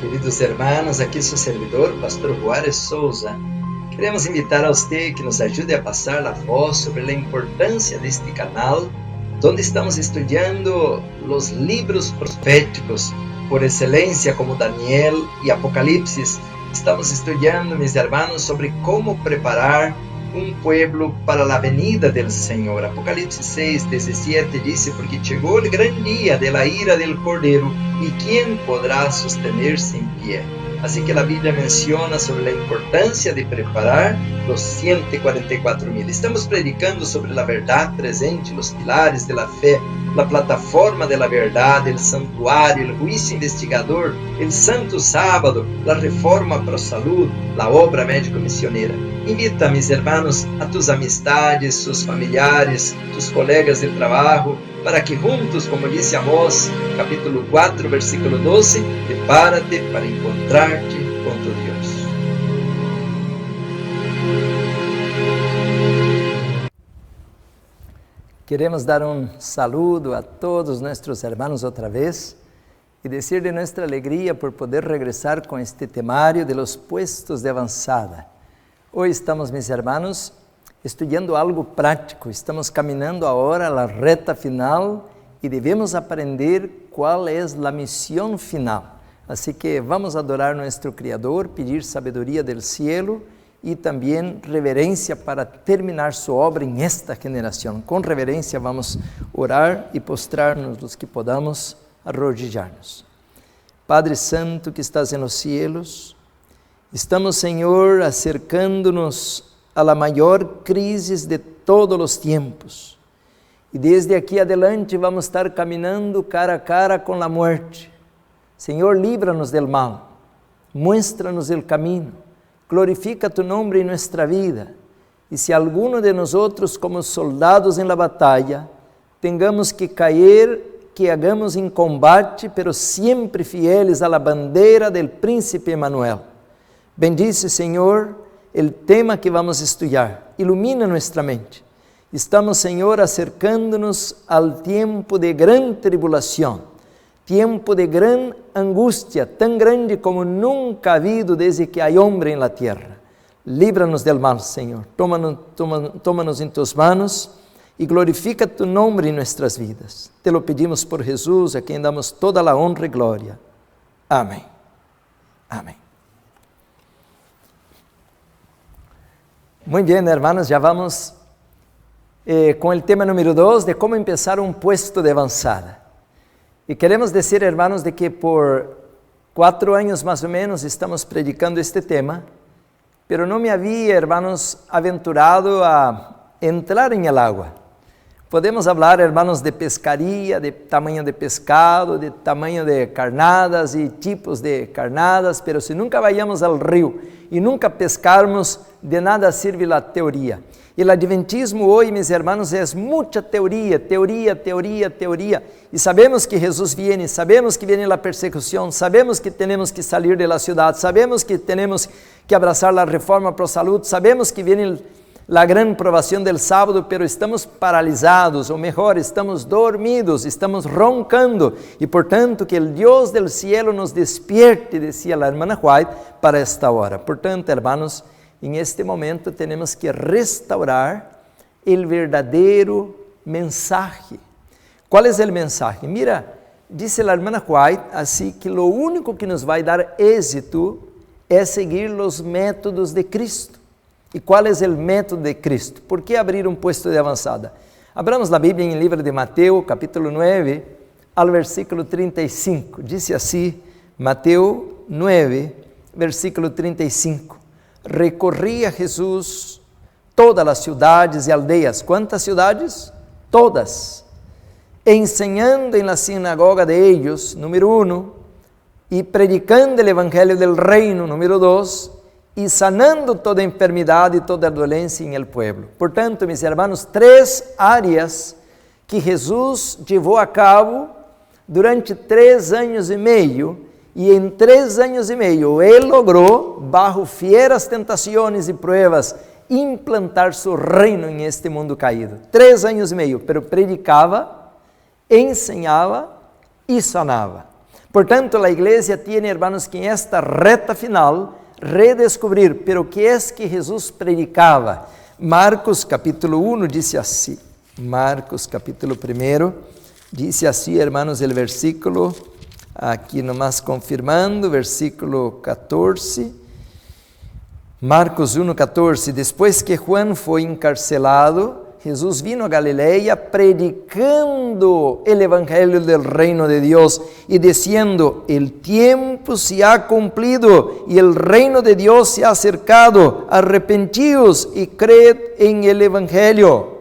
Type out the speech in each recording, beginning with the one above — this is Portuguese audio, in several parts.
Queridos hermanos, aqui seu servidor, Pastor Juárez Souza. Queremos invitar a você que nos ajude a passar a voz sobre a importância deste canal, onde estamos estudando os livros proféticos por excelência, como Daniel e Apocalipse. Estamos estudando, meus irmãos, sobre como preparar um pueblo para a venida do Senhor. Apocalipse 6:17 diz: porque chegou o grande dia de la ira del Cordeiro, e quem poderá sostener-se em pé? Assim que a Bíblia menciona sobre a importância de preparar os 144.000. Estamos predicando sobre a verdade presente, os pilares da fé, a plataforma da verdade, o santuário, o juízo investigador, o santo sábado, a reforma para a saúde, a obra médico-missioneira. Invita, meus irmãos, a tus amistades, tus familiares, tus colegas de trabalho, para que juntos, como disse Amós, capítulo 4, versículo 12, prepárate para encontrar-te com tu Deus. Queremos dar um saludo a todos nossos irmãos outra vez e dizer de nossa alegria por poder regressar com este temario de los puestos de avançada. Hoje estamos, meus irmãos, estudando algo prático. Estamos caminhando agora a reta final e devemos aprender qual é a missão final. Assim que vamos adorar nosso Criador, pedir sabedoria do cielo e também reverência para terminar sua obra em esta geração. Com reverência vamos orar e postrar-nos os que podamos, arrodillar-nos. Padre Santo que estás nos cielos, estamos, Senhor, acercando-nos a la maior crise de todos os tempos. E desde aqui adelante vamos estar caminhando cara a cara com a morte. Senhor, livra-nos del mal, muestra-nos el caminho, glorifica tu nome em nossa vida. E se alguno de nós outros, como soldados em la batalha, tengamos que cair, que hagamos em combate, pero sempre fieles a la bandeira del príncipe Emanuel. Bendice, Senhor, o tema que vamos estudar, ilumina nossa mente. Estamos, Senhor, acercando-nos ao tempo de grande tribulação, tempo de grande angústia, tão grande como nunca ha habido desde que há homem na terra. Líbranos del mal, Senhor. Toma-nos em tus manos e glorifica tu nome em nossas vidas. Te lo pedimos por Jesus, a quem damos toda a honra e glória. Amém. Amém. Muito bem, hermanos, já vamos com o tema número 2 de como começar um puesto de avançada. E queremos dizer, hermanos, de que por 4 anos mais ou menos estamos predicando este tema, pero não me havia, hermanos, aventurado a entrar em el agua. Podemos falar, hermanos, de pescaria, de tamanho de pescado, de tamanho de carnadas e tipos de carnadas, pero se nunca vayamos ao rio e nunca pescarmos, de nada sirve a teoria. E o adventismo hoje, meus irmãos, é muita teoria. E sabemos que Jesus viene, sabemos que viene a persecução, sabemos que temos que sair da cidade, sabemos que temos que abraçar a reforma para a saúde, sabemos que viene a grande provação del sábado, pero estamos paralisados, ou melhor, estamos dormidos, estamos roncando, e portanto que o Deus del cielo nos despierte, decía a hermana White, para esta hora. Portanto, hermanos, em este momento temos que restaurar o verdadeiro mensaje. Qual é o mensaje? Mira, disse a hermana White, assim que o único que nos vai dar êxito é seguir os métodos de Cristo. E qual é o método de Cristo? Por que abrir um puesto de avançada? Abramos a Bíblia em livro de Mateus, capítulo 9, ao versículo 35. Diz assim, Mateus 9, versículo 35. Recorria Jesus todas as cidades e aldeias. Quantas cidades? Todas. Enseñando en la sinagoga de ellos, número 1, e predicando o evangelho del reino, número 2, e sanando toda enfermidade e toda doença em el pueblo. Portanto, meus irmãos, 3 áreas que Jesus levou a cabo durante 3 anos e meio, e em 3 anos e meio ele logrou, bajo fieras tentações e pruebas, implantar seu reino em este mundo caído. 3 anos e meio, pero predicava, ensinava e sanava. Portanto, a igreja tem, hermanos, que em esta reta final, redescobrir, pero que é que Jesus predicava. Marcos capítulo 1 dice assim, Marcos capítulo 1, dice assim, hermanos, el versículo, aqui nomás confirmando, versículo 14, Marcos 1:14, depois que Juan foi encarcelado, Jesus vino a Galileia predicando el evangelio del reino de Dios y diciendo, el tiempo se ha cumplido y el reino de Dios se ha acercado, arrepentíos y creed en el evangelio.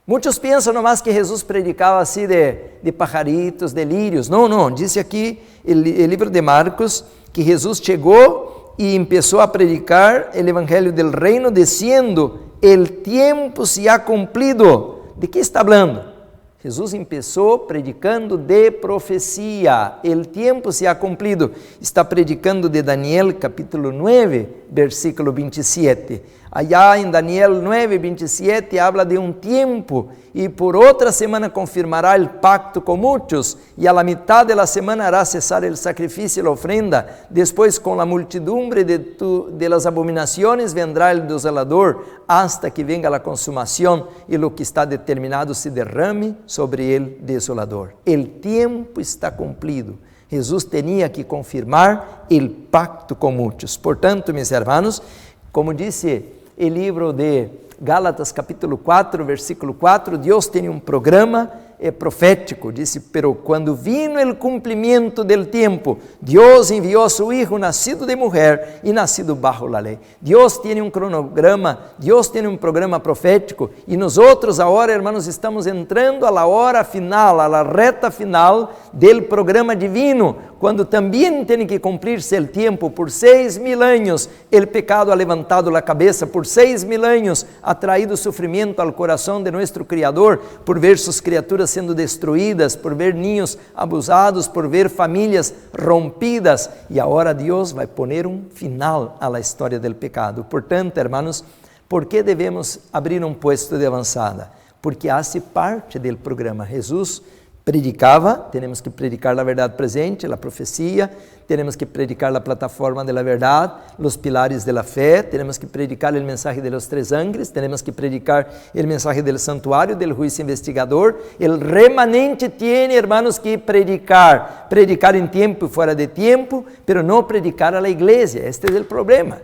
Muitos pensam nomás que Jesus predicava assim de pajaritos, de lírios. Não, diz aqui o livro de Marcos que Jesus chegou e começou a predicar o evangelho del reino dizendo, el tiempo se ha cumplido. ¿De qué está hablando? Jesús empezó predicando de profecía. El tiempo se ha cumplido. Está predicando de Daniel capítulo 9, versículo 27. Allá em Daniel 9, 27 habla de um tempo e por outra semana confirmará o pacto com muitos e a la mitad de la semana hará cessar el sacrificio y la ofrenda. Después con la multidumbre de las abominaciones vendrá el desolador hasta que venga la consumación y lo que está determinado se derrame sobre el desolador. El tiempo está cumplido. Jesús tenía que confirmar el pacto con muchos. Portanto, mis hermanos, como dice el libro de Gálatas capítulo 4, versículo 4, Deus tem um programa profético, disse, pero quando vino el cumprimento del tiempo, Deus enviou a su Hijo, nacido de mujer e nacido bajo la lei. Deus tem um cronograma, Deus tem um programa profético, e nós outros agora, irmãos, estamos entrando a la hora final, a la reta final del programa divino, quando também tem que cumprir-se el tiempo. Por 6.000 anos, el pecado ha levantado la cabeza, por 6.000 anos, ha traído sofrimento al coração de nuestro Criador, por ver sus criaturas sendo destruídas, por ver niños abusados, por ver famílias rompidas, e agora Deus vai poner um final à história del pecado. Portanto, hermanos, por que devemos abrir um puesto de avançada? Porque hace parte do programa. Jesus predicava, temos que predicar a verdade presente, a profecia, temos que predicar a plataforma da verdade, os pilares da fé, temos que predicar o mensagem de los 3 ángeles, temos que predicar o mensagem do santuário, do juicio investigador. O remanente tem, hermanos, que predicar em tempo e fora de tempo, pero não predicar a la igreja. Este é o problema.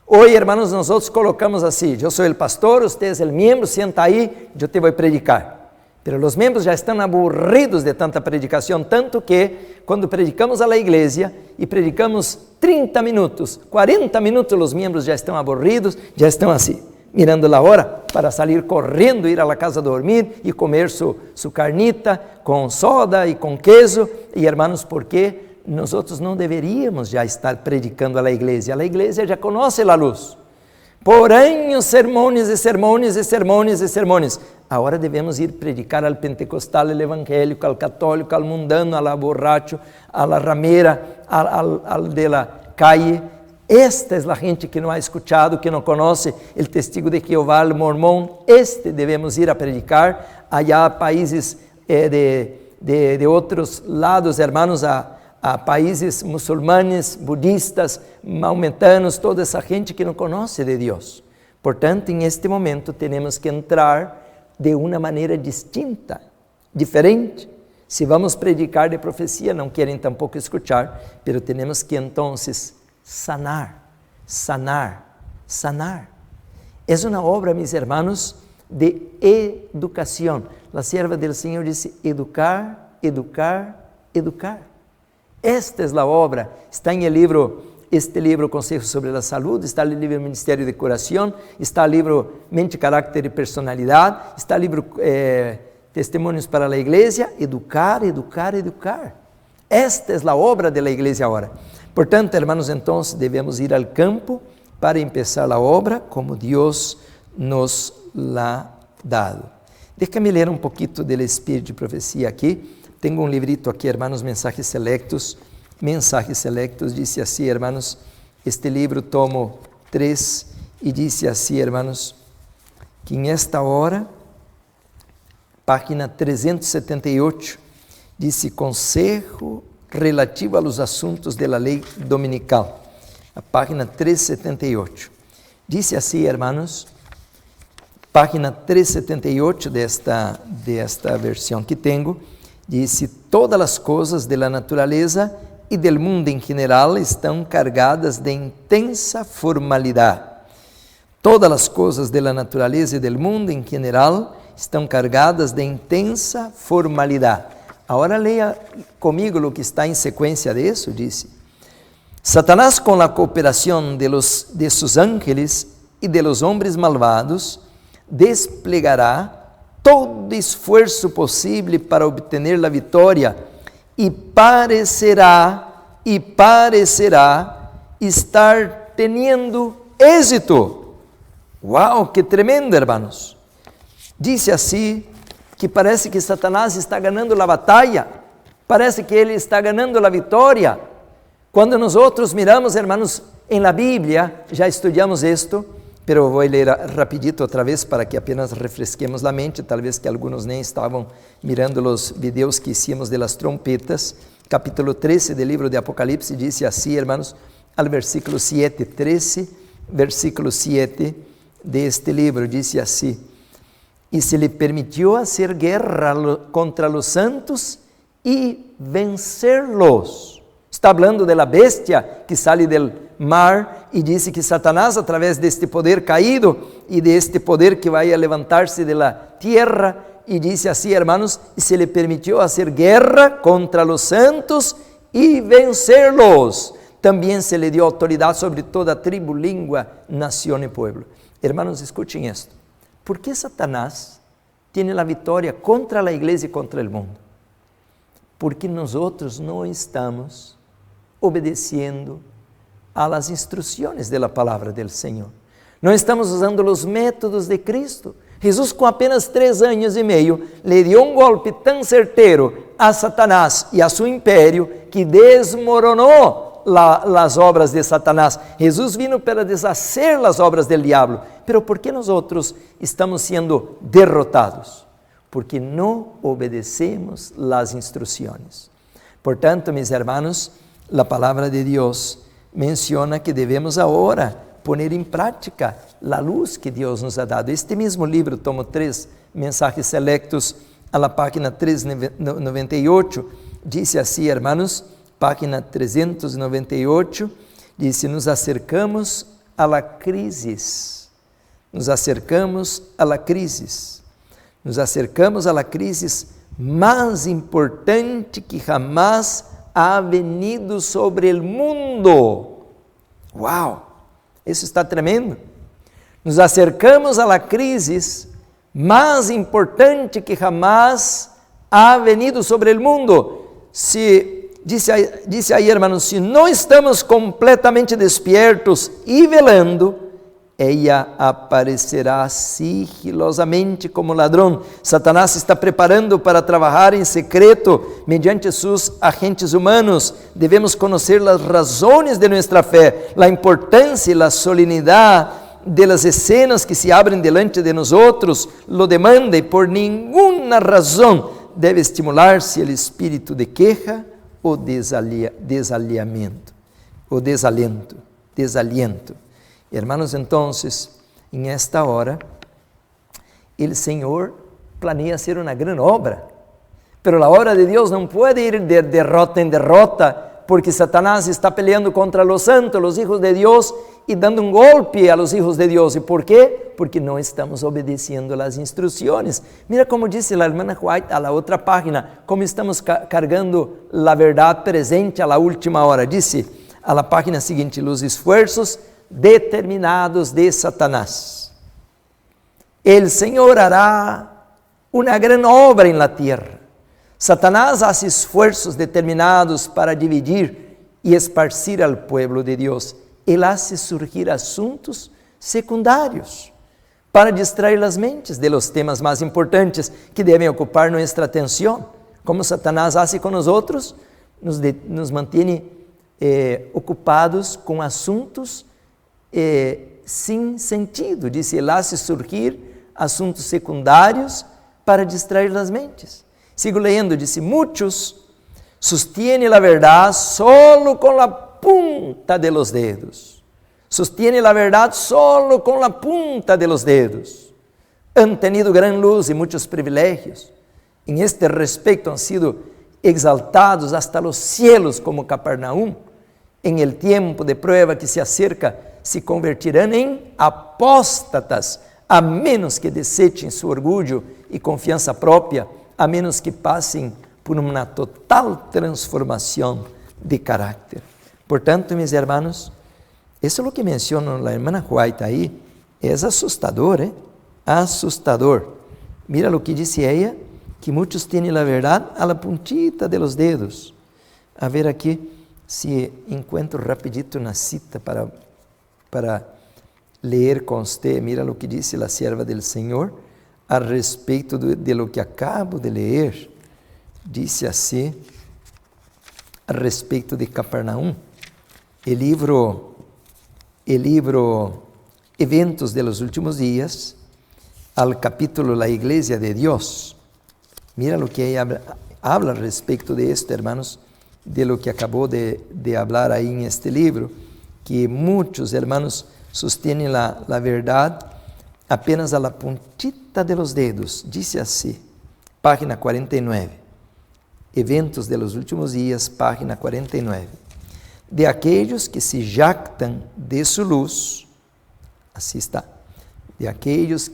Hoje, hermanos, nós colocamos assim, eu sou o pastor, você é o membro, senta aí, eu te vou predicar. Pero os membros já estão aburridos de tanta predicação, tanto que quando predicamos a la igreja e predicamos 30 minutos, 40 minutos, os membros já estão aburridos, já estão assim, mirando a hora para sair correndo, ir a la casa dormir e comer su carnita com soda e com queso. E hermanos, por quê? Nós não deveríamos já estar predicando a la igreja já conhece a luz. Por anos, sermões e sermões e sermões e sermões. Agora devemos ir predicar al pentecostal, al evangélico, al católico, al mundano, al borracho, a la ramera, al de la calle. Esta é a gente que não ha escuchado, que não conhece o testigo de Jeová, o mormão. Devemos ir a predicar. Allá países de outros lados, hermanos, a países muçulmanes, budistas, maometanos, toda essa gente que não conhece de Deus. Portanto, em este momento, temos que entrar de uma maneira distinta, diferente. Se vamos predicar de profecia, não querem tampouco escuchar, pero temos que então sanar. É uma obra, mis hermanos, de educação. A serva del Senhor disse, educar. Esta é a obra, está em este livro Conselhos sobre a Saúde, está no livro Ministério de Curação, está no livro Mente, Carácter e Personalidade, está no livro Testemunhos para a Igreja. Educar. Esta é a obra da Igreja agora. Portanto, hermanos, então devemos ir ao campo para começar a obra como Deus nos la dado. Déjame ler um pouquinho do Espírito de Profecia aqui. Tenho um livrito aqui, hermanos, Mensajes Selectos, disse assim, hermanos, este livro tomo 3, e disse assim, hermanos, que em esta hora, página 378, disse, Conselho relativo a los asuntos de la ley dominical. A página 378. Dice así, hermanos, página 378 de esta versión que tengo, dice: todas as coisas de la natureza e del mundo em geral estão cargadas de intensa formalidade. Todas as coisas de la natureza e del mundo em geral estão cargadas de intensa formalidade. Agora leia comigo o que está em sequência disso, disse: Satanás, com a cooperação de seus ángeles e de los hombres malvados, desplegará todo esforço possível para obter a vitória e parecerá estar tendo êxito. Uau, que tremendo, hermanos! Disse assim que parece que Satanás está ganhando a batalha, parece que ele está ganhando a vitória. Quando nós outros miramos, hermanos, em la Bíblia, já estudamos isto, pero vou ler rapidito outra vez para que apenas refresquemos a mente, talvez que alguns nem estavam mirando os vídeos que hicimos de las trompetas. Capítulo 13 do livro de Apocalipse diz assim, hermanos, al versículo 7, 13, versículo 7 de este livro, diz assim: e se lhe permitiu hacer guerra contra los santos e vencerlos. Está falando da bestia que sai del mar e disse que Satanás, através deste poder caído e deste poder que vai a levantar-se de la tierra, e disse assim, hermanos, e se lhe permitiu fazer guerra contra los santos e vencerlos. Também se lhe deu autoridade sobre toda tribo, língua, nação e pueblo. Hermanos, escutem isto. ¿Por que Satanás tem a vitória contra a igreja e contra o mundo? Porque nós outros não estamos obedeciendo a las instrucciones de la palabra del Señor. Não estamos usando os métodos de Cristo. Jesus, com apenas 3 anos e meio, le deu um golpe tão certeiro a Satanás e a seu império que desmoronou as obras de Satanás. Jesus vino para deshacer as obras del diablo. Pero por que nós outros estamos sendo derrotados? Porque não obedecemos las instrucciones. Portanto, mis hermanos, a palavra de Deus menciona que devemos agora poner em prática a luz que Deus nos ha dado. Este mesmo livro, tomo 3 mensajes selectos, a la página 398, diz assim, hermanos, página 398, diz: nos acercamos a la crisis. Nos acercamos a la crisis. Nos acercamos a la crisis mais importante que jamás ha venido sobre o mundo. Uau! Isso está tremendo. Nos acercamos a la crise mais importante que jamás ha venido sobre o mundo. Disse aí, hermanos, se não estamos completamente despiertos e velando, ella aparecerá sigilosamente como ladrão. Satanás está preparando para trabalhar em secreto mediante seus agentes humanos. Devemos conhecer as razões de nossa fé, a importância e a solenidade de las escenas que se abrem delante de nós outros, lo demanda e por nenhuma razão deve estimular-se o espírito de queja ou desaliento. Hermanos, entonces, en esta hora, el Señor planea hacer una gran obra, pero la obra de Dios no puede ir de derrota en derrota, porque Satanás está peleando contra los santos, los hijos de Dios, y dando un golpe a los hijos de Dios. ¿Y por qué? Porque no estamos obedeciendo las instrucciones. Mira como dice la hermana White a la otra página, como estamos cargando la verdad presente a la última hora. Dice a la página siguiente: los esfuerzos determinados de Satanás. El Señor hará una gran obra en la tierra. Satanás hace esfuerzos determinados para dividir y esparcir al pueblo de Dios. Él hace surgir asuntos secundários para distrair las mentes de los temas más importantes que deben ocupar nuestra atención. Como Satanás hace con nosotros, nos mantiene ocupados com assuntos sem sentido. Diz: ele hace surgir assuntos secundários para distrair as mentes. Sigo lendo, disse: muitos sostiene la verdad solo con la punta de los dedos. Sostiene la verdad solo con la punta de los dedos. Han tenido gran luz y muchos privilegios. En este respecto han sido exaltados hasta los cielos como Capernaum. En el tiempo de prueba que se acerca, se convertirán en apóstatas, a menos que desechen su orgullo y confianza propia, a menos que pasen por uma total transformação de caráter. Portanto, meus irmãos, isso é o que menciona a irmã White aí, é assustador, assustador. Mira o que disse ela, que muitos têm a verdade a la puntita de los dedos. A ver aqui, se encontro rapidito na cita para ler com você. Mira o que disse a serva del Senhor a respeito de lo que acabo de ler. Disse assim, a respeito de Capernaum, o livro Eventos de los Últimos Dias, al capítulo La Iglesia de Dios. Mira lo que ella habla a respeito de esto, hermanos, de lo que acabou de hablar aí en este livro, que muitos hermanos sostienen la verdade apenas a la puntita de los dedos. Dice assim, página 49. Eventos de los Últimos Dias, página 49. De aquellos que se jactam de su luz, assim está, de aquellos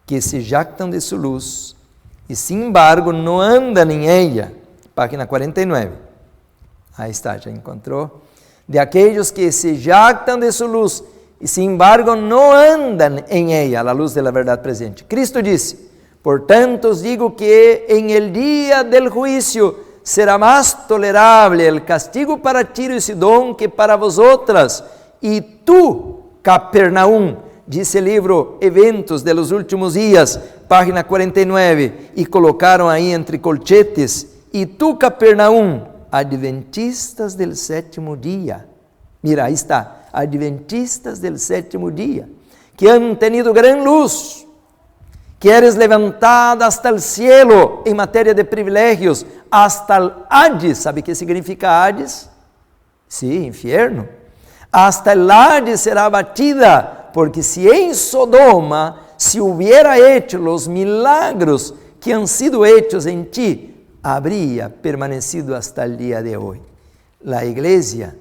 que se jactam de su luz, e sin embargo não andam em ella, página 49. Aí está, já encontrou. De aquellos que se jactam de su luz, e sin embargo não andam em ella, a luz da verdade presente. Cristo disse, portanto os digo que en el día del juicio será más tolerable el castigo para Tiro y Sidón que para vosotras. Y tú, Capernaum, dice el libro Eventos de los Últimos Días, página 49, y colocaron ahí entre colchetes, y tú, Capernaum, adventistas del sétimo día. Mira, ahí está, adventistas del sétimo día, que han tenido gran luz, que eres levantada hasta el cielo en materia de privilegios, hasta el Hades. ¿Sabe qué significa Hades? Sí, infierno. Hasta el Hades será abatida, porque si en Sodoma se hubiera hecho los milagros que han sido hechos en ti, habría permanecido hasta el día de hoy. La iglesia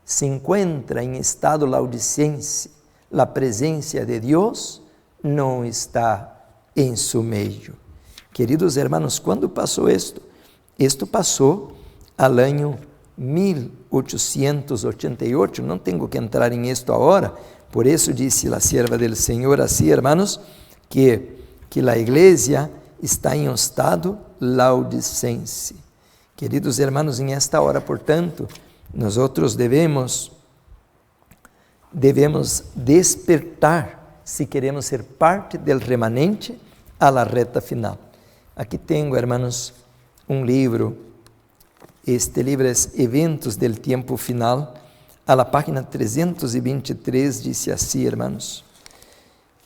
se encuentra en estado laodicense. La presencia de Dios no está em seu meio. Queridos hermanos, quando passou isto? Isto passou ao ano 1888, não tenho que entrar em isto agora, por isso disse a serva del Senhor assim, hermanos, que a igreja está em um estado laodicense. Queridos hermanos, em esta hora, portanto, nós outros devemos despertar se queremos ser parte del remanente a la reta final. Aqui tenho, hermanos, livro. Este livro é Eventos del Tiempo Final. A la página 323 diz assim, hermanos: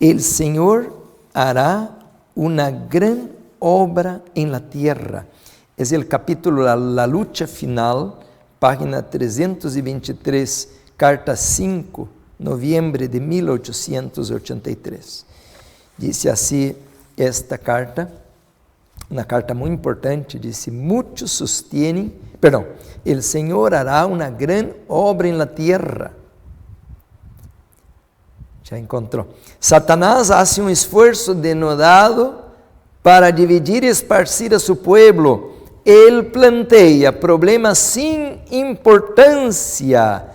El Señor hará una gran obra en la tierra. É o capítulo La Lucha Final, página 323, carta 5, novembro de 1883. Disse assim esta carta, uma carta muito importante, disse, muitos sostienen, el Señor hará una gran obra en la tierra. Já encontrou. Satanás hace un esfuerzo denodado para dividir y esparcir a su pueblo. Él plantea problemas sin importancia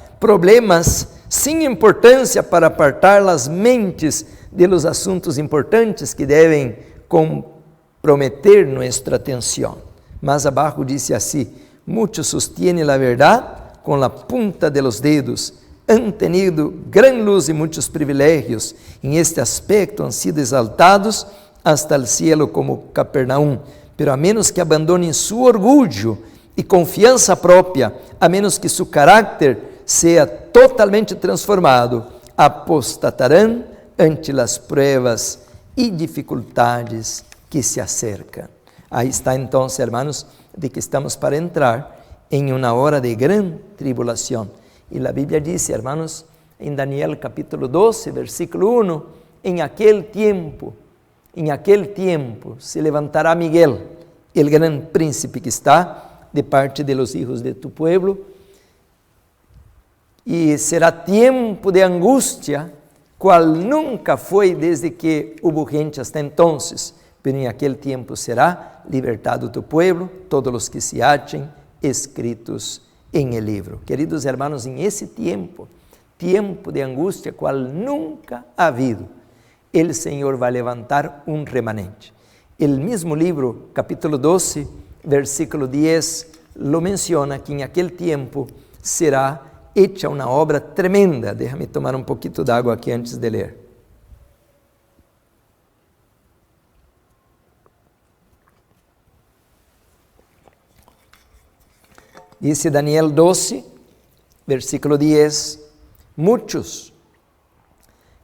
para apartar las mentes de los asuntos importantes que devem comprometer nuestra atenção. Más abaixo dice assim, muchos sostienen la verdad con la punta de los dedos, han tenido gran luz y muchos privilegios, en este aspecto han sido exaltados hasta el cielo como Capernaum, pero a menos que abandonen su orgullo y confianza propia, a menos que su carácter sea totalmente transformado, apostatarán ante las pruebas y dificultades que se acercan. Aí está então, hermanos, de que estamos para entrar em uma hora de grande tribulação. E a Bíblia diz, hermanos, em Daniel capítulo 12, versículo 1, em aquele tempo se levantará Miguel, o grande príncipe que está de parte de los hijos de tu pueblo, e será tempo de angústia, qual nunca foi desde que hubo gente hasta entonces, pero em aquele tempo será libertado tu pueblo, todos os que se achen escritos em el livro. Queridos hermanos, em esse tempo de angústia, qual nunca ha habido, el Senhor vai levantar um remanente. El mesmo livro, capítulo 12, versículo 10, lo menciona que em aquele tempo será hecha uma obra tremenda. Déjame tomar um pouquinho de água aqui antes de ler. Dice Daniel 12, versículo 10, muchos.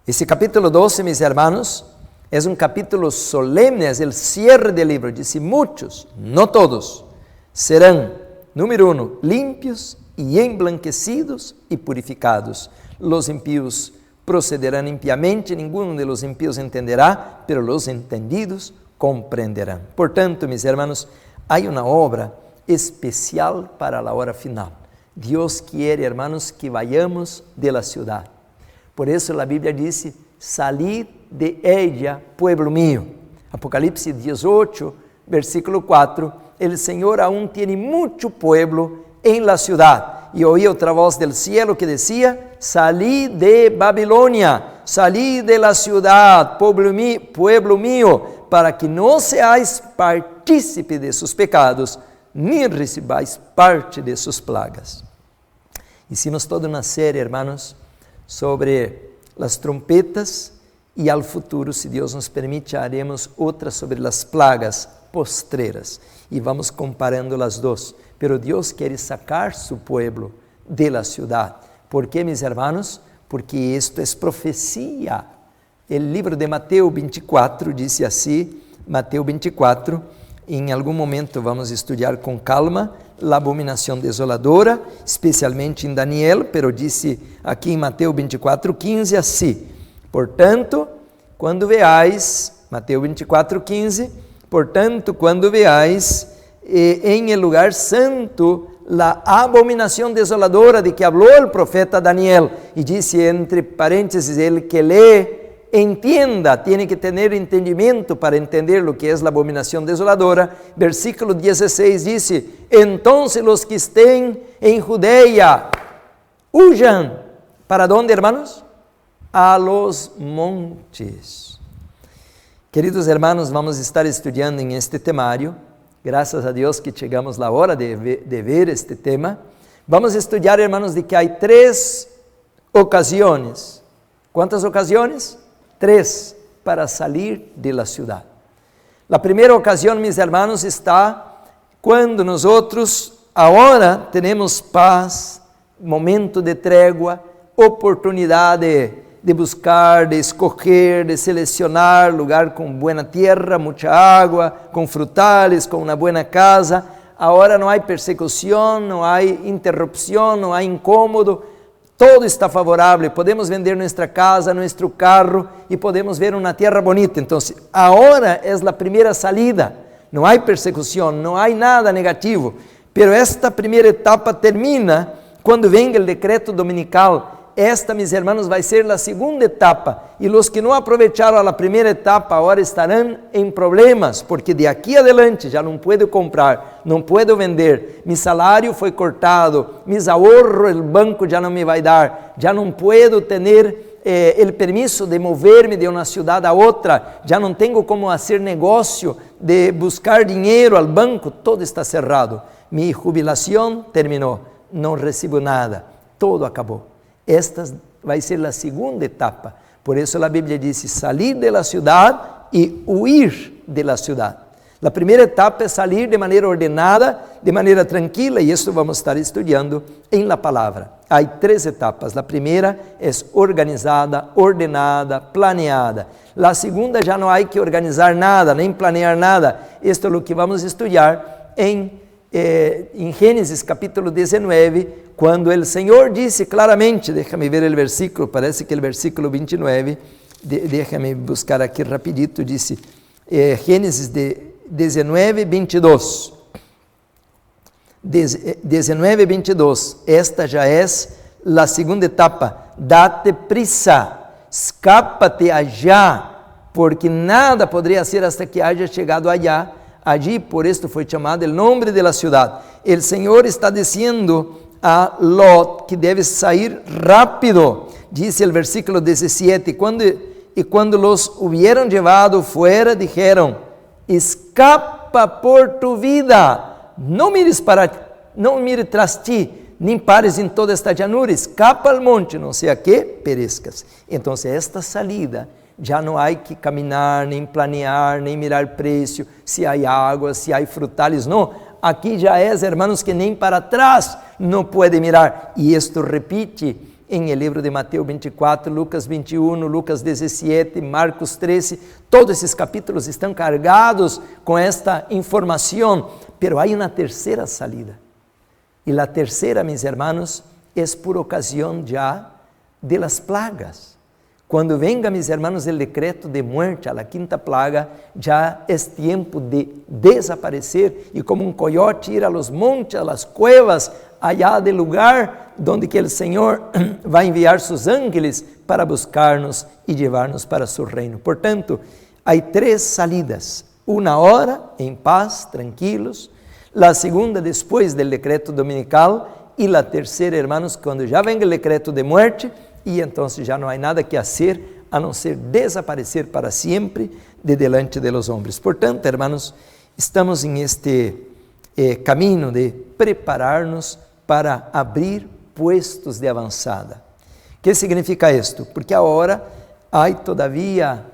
Esse capítulo 12, mis hermanos, é um capítulo solemne, é o cierre do livro. Dice muchos, não todos, serão, número 1, limpios e emblanquecidos e purificados. Los impíos procederão impiamente, ninguno de los impíos entenderá, pero los entendidos compreenderão. Portanto, mis hermanos, há uma obra especial para a hora final. Deus quer, hermanos, que vayamos de la ciudad. Por isso a Bíblia diz, salid de ella, pueblo mío. Apocalipse 18, versículo 4, el Senhor aún tiene mucho pueblo en la ciudad. Y oí otra voz del cielo que decía, salid de Babilonia, salid de la ciudad, pueblo mío, para que no seáis partícipe de sus pecados, ni recibáis parte de sus plagas. Hicimos toda uma série, hermanos, sobre as trompetas, e ao futuro, se Deus nos permite, haremos outra sobre as plagas postreras, e vamos comparando as duas. Pero Deus quer sacar su pueblo de la ciudad. ¿Por qué, mis hermanos? Porque esto es profecía. El libro de Mateo 24 dice así, Mateo 24, em algum momento vamos estudar com calma a abominação desoladora, especialmente em Daniel, pero disse aqui em Mateus 24, 15, assim, portanto, quando veais, Mateus 24, 15, portanto, quando veais em el lugar santo la abominação desoladora de que falou o profeta Daniel, e disse entre parênteses, el que lê, entienda, tiene que tener entendimiento para entender lo que es la abominación desoladora. Versículo 16 dice, entonces los que estén en Judea, huyan. ¿Para dónde, hermanos? A los montes. Queridos hermanos, vamos a estar estudiando en este temario. Gracias a Dios que chegamos la hora de ver este tema. Vamos a estudiar, hermanos, de que hay 3 ocasiones. ¿Cuántas ocasiones? 3 para salir de la ciudad. La primera ocasión, mis hermanos, está cuando nosotros ahora tenemos paz, momento de tregua, oportunidad de buscar, de escoger, de seleccionar lugar con buena tierra, mucha agua, con frutales, con una buena casa. Ahora no hay persecución, no hay interrupción, no hay incómodo. Todo está favorável, podemos vender nossa casa, nosso carro e podemos ver uma terra bonita. Então, agora é a primeira salida, não há persecução, não há nada negativo. Pero esta primeira etapa termina quando vem o decreto dominical. Esta, mis hermanos, vai ser a segunda etapa. E os que não aproveitaram a primeira etapa agora estarão em problemas, porque de aqui adelante já não puedo comprar, não puedo vender, mi salário foi cortado, mis ahorros, o banco já não me vai dar, já não puedo ter o permisso de mover-me de uma cidade a outra, já não tenho como fazer negócio, de buscar dinheiro ao banco, todo está cerrado. Mi jubilação terminou, não recebo nada, todo acabou. Esta vai ser a segunda etapa. Por isso a Bíblia diz, salir de la ciudad e huir de la ciudad. A primeira etapa é salir de maneira ordenada, de maneira tranquila, e isso vamos estar estudando em la palavra. Há 3 etapas. A primeira é organizada, ordenada, planeada. A segunda já não há que organizar nada, nem planear nada. Isto é o que vamos estudar em em Gênesis capítulo 19, quando o Senhor disse claramente, déjame ver o versículo, parece que o versículo 29, déjame buscar aqui rapidito, disse, Gênesis 19, 22. 19, 22, esta já é a segunda etapa, date prisa, escápate allá, porque nada poderia ser hasta que haya chegado allá. Allí, por esto foi chamado o nome da cidade. O Senhor está dizendo a Lot que deve sair rápido. Dice o versículo 17, quando los hubieron llevado fuera, dijeron, escapa por tu vida, não mires tras ti, nem pares em toda esta llanura, escapa al monte, não sea que perezcas. Então, esta salida, já não há que caminhar, nem planear, nem mirar preço, se há água, se há frutales, não. Aqui já é, hermanos, que nem para trás não pode mirar. E isto repite em el livro de Mateus 24, Lucas 21, Lucas 17, Marcos 13, todos esses capítulos estão cargados com esta informação, pero há uma terceira salida. E a terceira, meus hermanos, é por ocasião já de las plagas. Quando venga, mis hermanos, el decreto de muerte a la quinta plaga, já é tempo de desaparecer e como coiote ir a los montes, a las cuevas, allá del lugar donde que el Senhor vai enviar sus ángeles para buscar-nos e llevar-nos para su reino. Portanto, há três salidas, uma hora em paz, tranquilos, a segunda depois do decreto dominical e a terceira, hermanos, quando já venga o decreto de muerte, e então já não há nada que fazer a não ser desaparecer para sempre de delante de los homens. Portanto, hermanos, estamos em este caminho de preparar-nos para abrir puestos de avançada. O que significa isto? Porque agora há todavia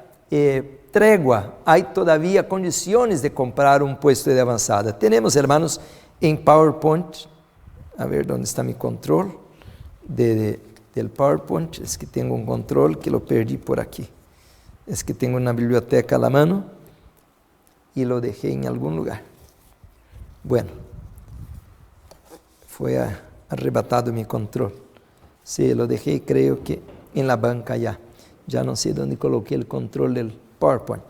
tregua, há todavia condições de comprar um puesto de avançada. Temos, hermanos, em PowerPoint, a ver onde está meu controle del PowerPoint, es que tengo un control que lo perdí por aquí, es que tengo una biblioteca a la mano y lo dejé en algún lugar. Bueno, fue arrebatado mi control, sí, lo dejé creo que en la banca ya no sé dónde coloqué el control del PowerPoint,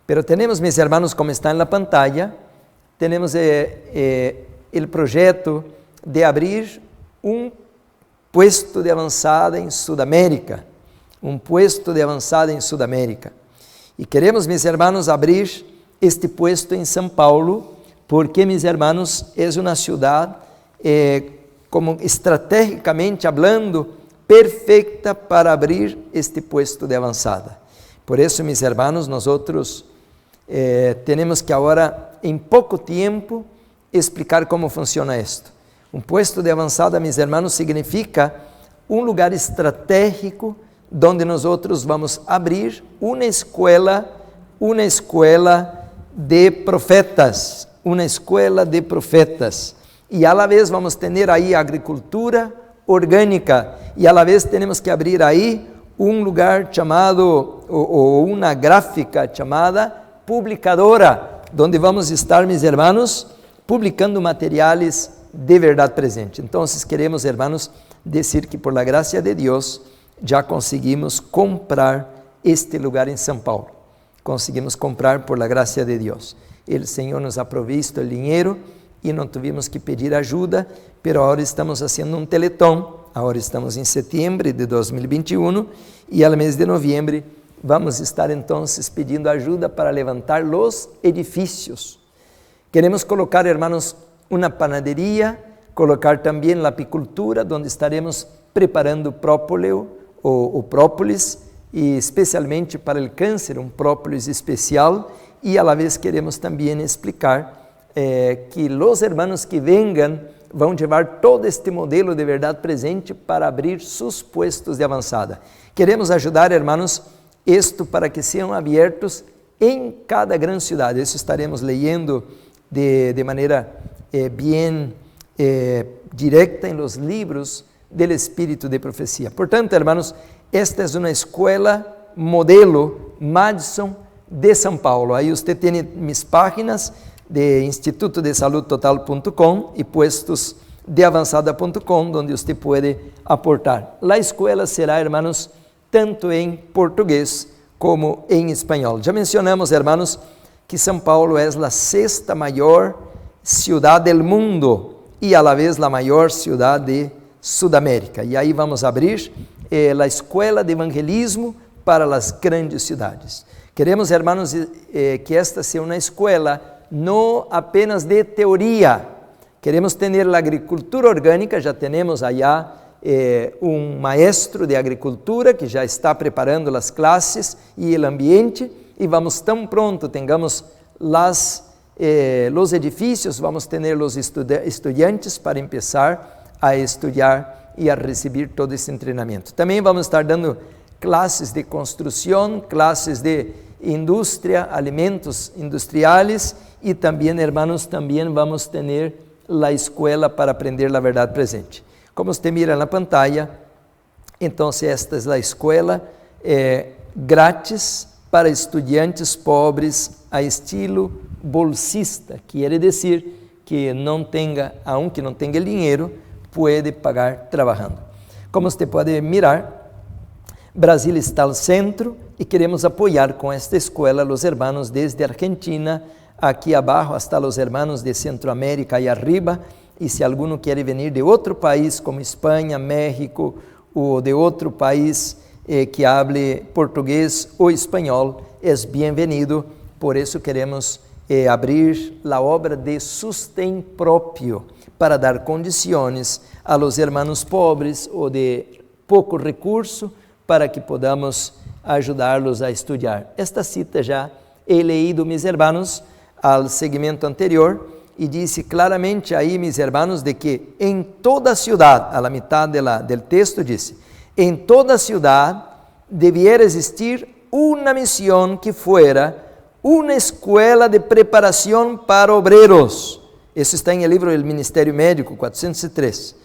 pero tenemos, mis hermanos, como está en la pantalla, tenemos el proyecto de abrir un puesto de avançada em Sudamérica, um puesto de avançada em Sudamérica. E queremos, meus irmãos, abrir este puesto em São Paulo, porque, meus irmãos, é uma cidade, como estrategicamente hablando, perfeita para abrir este puesto de avançada. Por isso, meus irmãos, nós temos que agora, em pouco tempo, explicar como funciona isto. Um puesto de avançada, meus irmãos, significa um lugar estratégico onde nós vamos abrir uma escola de profetas, e a la vez vamos ter aí agricultura orgânica, e a la vez temos que abrir aí um lugar chamado, ou uma gráfica chamada publicadora, onde vamos estar, meus irmãos, publicando materiais de verdade presente. Então, queremos, hermanos, dizer que por la gracia de Deus já conseguimos comprar este lugar em São Paulo. Conseguimos comprar por la gracia de Deus. O Senhor nos ha provisto o dinheiro e não tivemos que pedir ajuda, pero agora estamos fazendo um teletón. Agora estamos em setembro de 2021 e ao mês de novembro vamos estar então pedindo ajuda para levantar os edifícios. Queremos colocar, hermanos, uma panaderia, colocar também a apicultura, onde estaremos preparando própoleo ou própolis, e especialmente para o câncer, um própolis especial, e a la vez queremos também explicar que os hermanos que vengan vão levar todo este modelo de verdade presente para abrir seus puestos de avançada. Queremos ajudar, hermanos, isto para que sejam abertos em cada grande cidade. Isso estaremos leyendo de maneira bem directa em los livros del Espírito de Profecia. Portanto, hermanos, esta é uma escola modelo Madison de São Paulo. Aí você tem mis páginas de institutodesaludtotal.com y puestosdeavanzada.com, donde usted puede aportar. La escuela será, hermanos, tanto en portugués como en español. Ya mencionamos, hermanos, que São Paulo es la sexta mayor ciudad del mundo y a la vez la mayor ciudad de Sudamérica. Y ahí vamos a abrir la escuela de evangelismo para las grandes ciudades. Queremos, hermanos, que esta sea una escuela no apenas de teoría. Queremos tener la agricultura orgánica, ya tenemos allá un maestro de agricultura que ya está preparando las clases y el ambiente, y vamos tan pronto tengamos los edificios, vamos a tener los estudiantes para empezar a estudiar y a recibir todo ese entrenamiento. También vamos a estar dando clases de construcción, clases de industria, alimentos industriales, y también, hermanos, también vamos a tener la escuela para aprender la verdad presente. Como usted mira en la pantalla, entonces esta es la escuela gratis para estudiantes pobres a estilo bolsista. Quiere decir que no tenga, aunque no tenga el dinero, puede pagar trabajando. Como usted puede mirar, Brasil está al centro y queremos apoyar con esta escuela a los hermanos desde Argentina, aquí abajo, hasta los hermanos de Centroamérica y arriba. Y si alguno quiere venir de otro país como España, México, o de otro país que hable portugués o español, es bienvenido. Por eso queremos abrir la obra de sustento propio para dar condiciones a los hermanos pobres o de poco recurso para que podamos ajudá-los a estudar. Esta cita já he leído, mis hermanos, al segmento anterior, e disse claramente aí, mis hermanos, de que em toda ciudad, a la mitad del texto disse, em toda ciudad debiera existir una misión que fuera una escuela de preparación para obreros. Eso está en el libro del Ministerio Médico 403.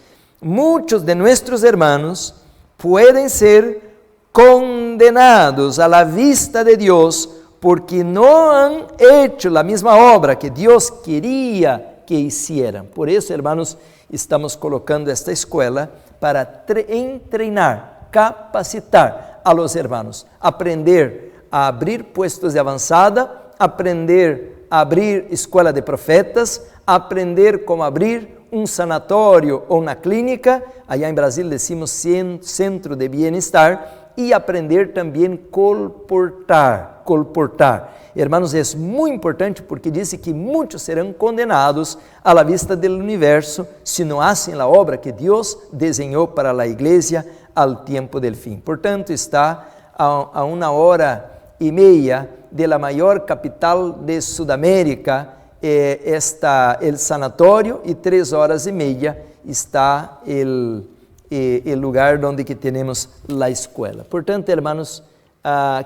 Muchos de nuestros hermanos pueden ser condenados a la vista de Dios porque no han hecho la misma obra que Dios quería que hicieran. Por eso, hermanos, estamos colocando esta escuela para entrenar, capacitar a los hermanos, aprender a abrir puestos de avanzada, aprender a abrir escuela de profetas, aprender como abrir un sanatorio o una clínica, allá en Brasil decimos centro de bienestar, y aprender también colportar. Hermanos, es muy importante porque dice que muchos serán condenados a la vista del universo si no hacen la obra que Dios diseñó para la iglesia al tiempo del fin. Por tanto, está a 1 hora y media de la mayor capital de Sudamérica, está el sanatorio, y 3 horas y media está el lugar donde que tenemos la escuela. Por tanto, hermanos,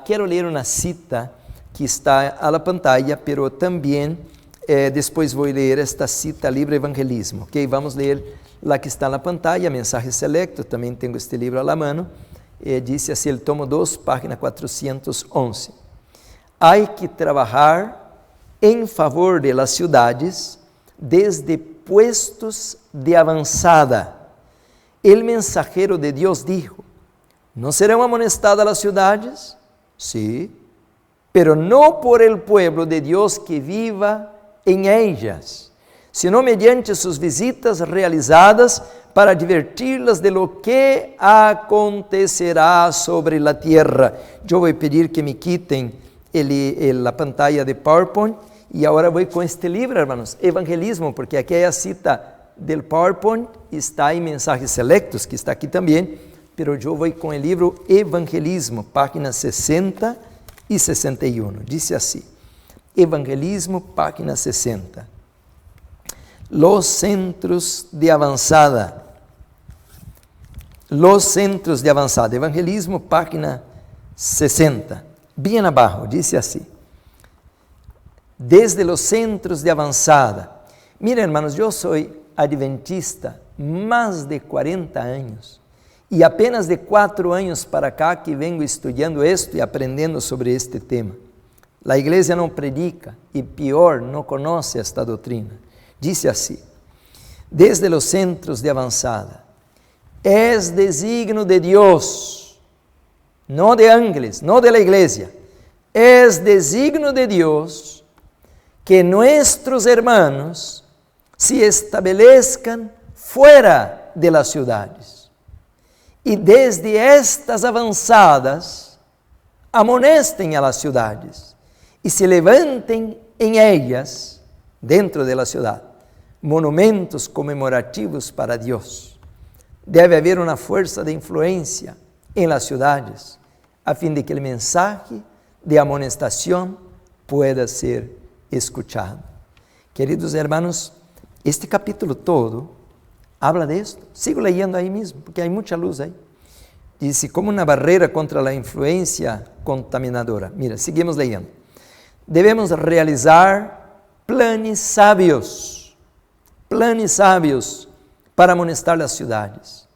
quiero leer una cita que está a la pantalla, pero también después voy a leer esta cita, Libro Evangelismo. Okay? Vamos a leer la que está en la pantalla, Mensaje Selecto, también tengo este libro a la mano. Dice así, el tomo 2, página 411. Hay que trabajar en favor de las ciudades desde puestos de avanzada. El mensajero de Dios dijo, ¿no serán amonestadas las ciudades? Sí, pero no por el pueblo de Dios que viva en ellas, sino mediante sus visitas realizadas para advertirlas de lo que acontecerá sobre la tierra. Yo voy a pedir que me quiten la pantalla de PowerPoint y ahora voy con este libro, hermanos, Evangelismo, porque aquella cita del PowerPoint está en Mensajes Selectos, que está aquí también, pero yo voy con el libro Evangelismo, páginas 60 y 61. Dice así, Evangelismo, página 60. Los centros de avanzada. Los centros de avanzada. Evangelismo, página 60. Bien abajo, dice así. Desde los centros de avanzada. Miren, hermanos, yo soy adventista más de 40 años y apenas de 4 años para acá que vengo estudiando esto y aprendiendo sobre este tema. A igreja não predica e, pior, não conhece esta doutrina. Diz assim: desde os centros de avançada, é designo de Deus, não de ángeles, não de la igreja, é designo de Deus que nossos hermanos se estabelezcan fuera de las ciudades. E desde estas avançadas amonestem a las ciudades e se levantem em ellas, dentro de la ciudad, monumentos comemorativos para Deus. Deve haver uma força de influência em las ciudades, a fim de que o mensaje de amonestação pueda ser escuchado. Queridos hermanos, este capítulo todo habla de esto. Sigo leyendo ahí mismo, porque hay mucha luz ahí. Dice, como una barrera contra la influencia contaminadora. Mira, seguimos leyendo. Debemos realizar planes sabios para amonestar las ciudades.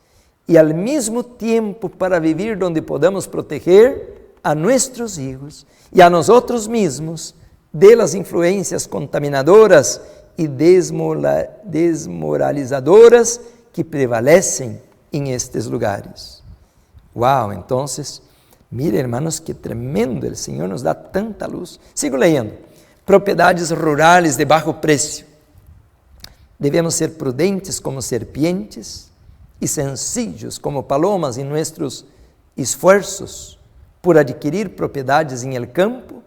Y al mismo tiempo para vivir donde podamos proteger a nuestros hijos y a nosotros mismos de las influencias contaminadoras e desmoralizadoras que prevalecem em estes lugares. Uau, então, mire, hermanos, que tremendo, o Senhor nos dá tanta luz. Sigo leyendo. Propriedades rurais de bajo preço. Devemos ser prudentes como serpientes e sencillos como palomas em nossos esforços por adquirir propriedades em el campo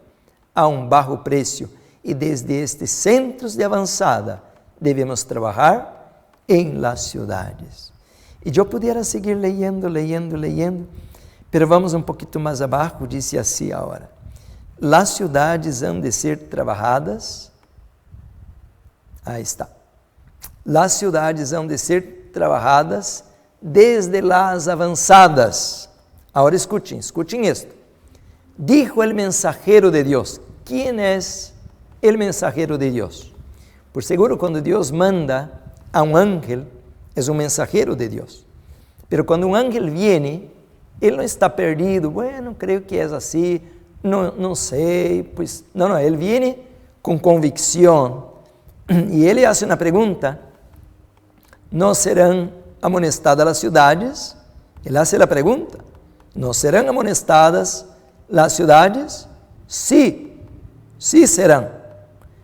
a bajo preço. E desde estes centros de avançada devemos trabalhar em las ciudades. E eu pudiera seguir leyendo, pero vamos um pouquinho mais abaixo, diz assim agora: las ciudades han de ser trabajadas, aí está, las ciudades han de ser trabajadas desde las avançadas. Agora escutem isto. Dijo el mensajero de Deus. ¿Quién es el mensajero de Dios? Por seguro, quando Deus manda a um ángel, é um mensajero de Deus. Pero quando um ángel viene, ele não está perdido. Bueno, creio que é assim, não sei, pues não, ele viene com convicção. E ele faz uma pergunta: não serão amonestadas as cidades? Ele faz a pergunta: não serão amonestadas as cidades? Sí, sí serão.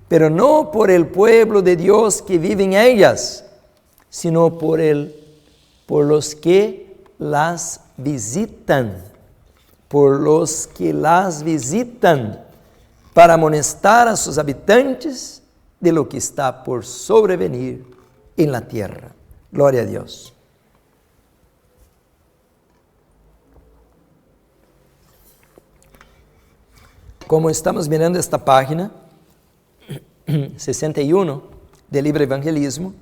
Pero no por el pueblo de Dios que vive en ellas, sino por los que las visitan, para amonestar a sus habitantes de lo que está por sobrevenir en la tierra. Gloria a Dios. Como estamos mirando esta página 61 del libro Evangelismo,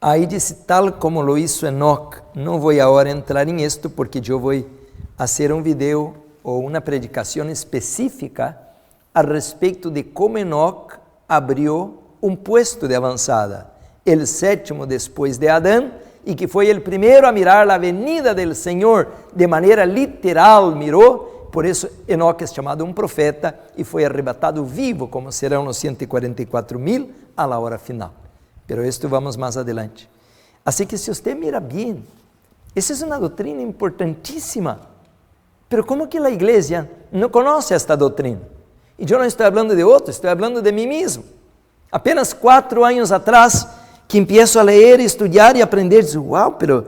aí dice tal como lo hizo Enoch. Não vou agora entrar em esto porque eu vou fazer um vídeo ou uma predicação específica a respeito de como Enoch abriu um puesto de avançada, el sétimo después de Adão, e que foi o primeiro a mirar a venida del Senhor de maneira literal, mirou. Por isso, Enoque é chamado um profeta e foi arrebatado vivo, como serão os 144.000 a la hora final. Pero esto vamos mais adelante. Assim que, se você mira bem, essa é uma doutrina importantíssima. Pero como que a igreja não conhece esta doutrina? E eu não estou falando de outro, estou falando de mim mesmo. Apenas 4 anos atrás, que empiezo a ler, estudar e aprender, digo, uau, pero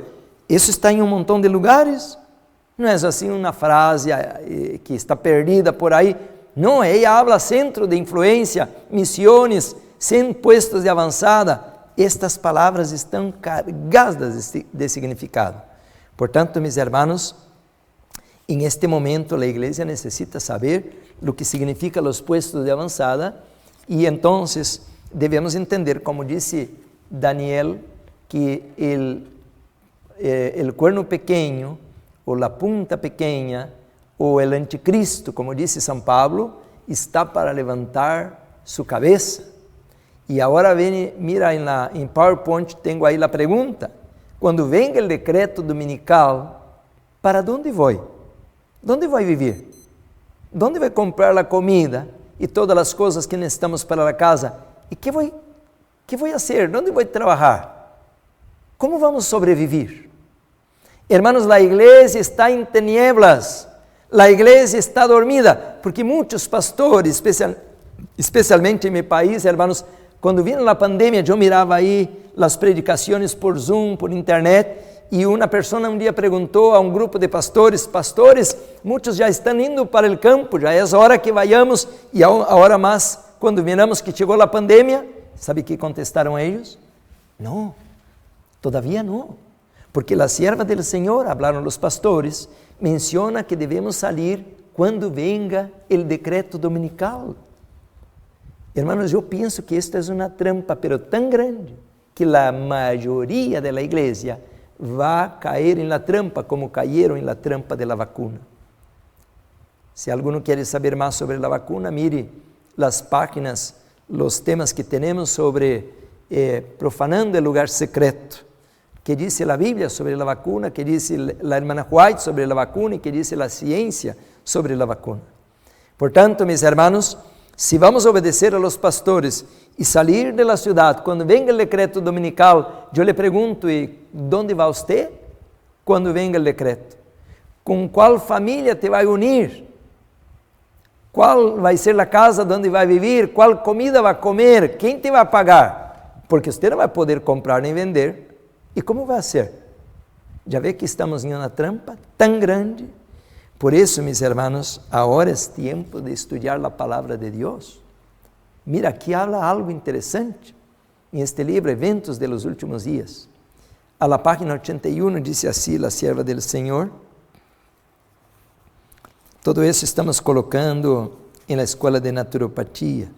isso está em um montão de lugares. Não é assim uma frase que está perdida por aí. Não, ela habla centro de influência, missões, 100 puestos de avançada. Estas palavras estão carregadas de significado. Portanto, meus irmãos, em este momento a igreja necessita saber o que significa os puestos de avançada e então devemos entender, como disse Daniel, que o cuerno pequeno ou a punta pequena, ou o anticristo, como disse São Pablo, está para levantar sua cabeça. E agora mira em PowerPoint, tenho aí a pergunta: quando venga o decreto dominical, ¿para onde vou? ¿Dónde vou viver? ¿Dónde vai comprar a comida e todas as coisas que necessitamos para a casa? E que vou fazer? Onde vou trabalhar? Como vamos sobreviver? Hermanos, a igreja está em tinieblas, a igreja está dormida, porque muitos pastores, especialmente em meu país, hermanos, quando vino a pandemia, eu mirava aí as predicações por Zoom, por internet, e uma pessoa um dia perguntou a um grupo de pastores, muitos já estão indo para o campo, já é hora que vayamos, e agora mais, quando miramos que chegou a pandemia, ¿sabe que contestaram eles? Não, todavía não, porque a sierva del Senhor, hablaram os pastores, menciona que devemos sair quando venga o decreto dominical. Hermanos, eu penso que esta é uma trampa, pero tão grande, que a maioria da igreja vai cair em la trampa, como caíram em la trampa de la vacuna. Se alguno quer saber mais sobre la vacuna, mire as páginas, os temas que temos sobre profanando o lugar secreto, que diz a Bíblia sobre a vacuna, que diz a irmã White sobre a vacuna e que diz a ciência sobre a vacuna. Portanto, meus hermanos, se vamos obedecer a los pastores e sair de la ciudad, quando venga o decreto dominical, eu lhe pergunto, e onde vai você quando venga o decreto? Com qual família te vai unir? Qual vai ser a casa onde vai viver? Qual comida vai comer? Quem te vai pagar? Porque você não vai poder comprar nem vender. E como vai ser? Já vê que estamos em uma trampa tão grande? Por isso, meus hermanos, agora é tempo de estudar a palavra de Deus. Mira, aqui habla algo interessante em este livro, Eventos de los Últimos Dias. A la página 81 diz assim, a sierva del Senhor. Todo isso estamos colocando na escola de naturopatia.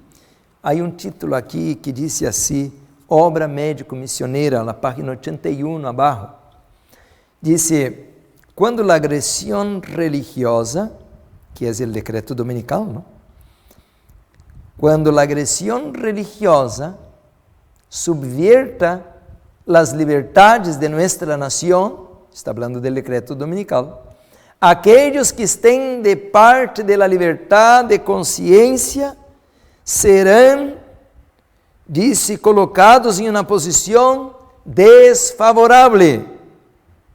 Há um título aqui que diz assim, Obra médico-missioneira, na página 81 abaixo. Diz, quando a agressão religiosa, que é o decreto dominical, não? Quando a agressão religiosa subverta as liberdades de nossa nação, está falando do decreto dominical, aqueles que estén de parte da liberdade de consciência serão, disse, colocados em uma posição desfavorável.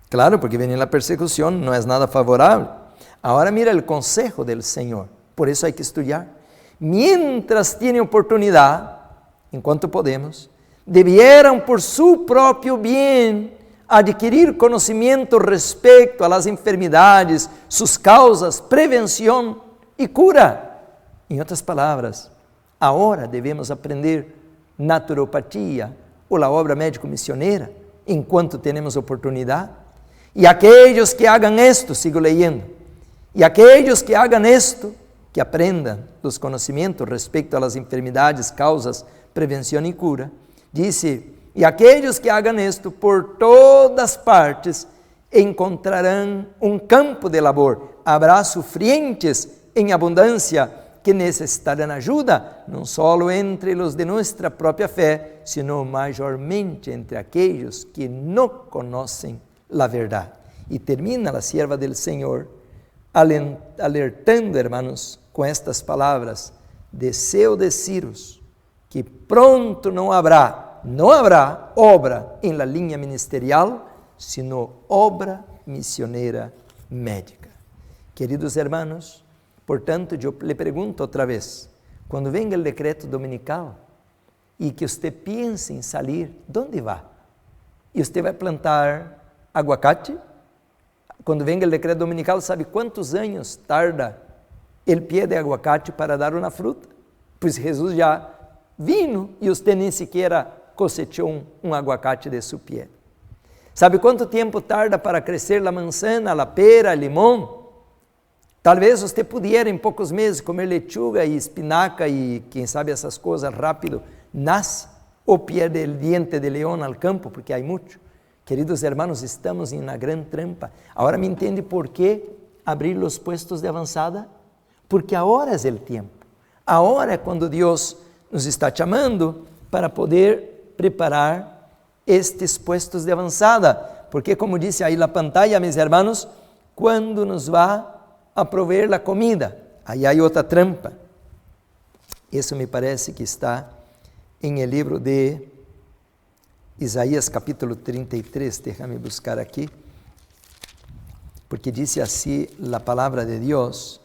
Claro, porque vem a persecução, não é nada favorável. Agora mira o consejo do Senhor, por isso há que estudar. Mientras tienen oportunidade, enquanto podemos, debieran por su próprio bem adquirir conhecimento respecto a las enfermidades, sus causas, prevenção e cura. Em outras palavras, agora devemos aprender naturopatia ou a obra médico-missioneira, enquanto temos oportunidade. E aqueles que hagam esto, sigo leyendo, e aqueles que hagam esto, que aprendam os conhecimentos respeito a las enfermidades, causas, prevenção e cura, disse, e aqueles que hagam esto por todas partes encontrarão um campo de labor, habrá sufrientes em abundância que necessitarão ajuda, não só entre os de nossa própria fé, sino maiormente entre aqueles que não conhecem a verdade. E termina a sierva del Senhor alertando, hermanos, com estas palavras, deseo deciros que pronto não haverá obra em la linha ministerial, sino obra missioneira médica. Queridos hermanos, portanto, eu lhe pergunto outra vez, quando venga o decreto dominical e que você pense em sair, onde vai? E você vai plantar aguacate? Quando venga o decreto dominical, sabe quantos anos tarda o pé de aguacate para dar uma fruta? Pois Jesus já vino e você nem sequer cosechou um aguacate de seu pé. Sabe quanto tempo tarda para crescer a manzana, a pera, o limão? Talvez você pudiera em poucos meses comer lechuga e espinaca e quem sabe essas coisas rápido nasce o pé del diente de leão al campo, porque há muito. Queridos hermanos, estamos em uma grande trampa. Agora me entende por que abrir os puestos de avançada? Porque agora é o tempo. Agora é quando Deus nos está chamando para poder preparar estes puestos de avançada. Porque como disse aí na pantalla, meus hermanos, quando nos vai a prover a comida? Aí há outra trampa. Isso me parece que está em el livro de Isaías capítulo 33, déjame buscar aqui, porque disse assim a palavra de Deus.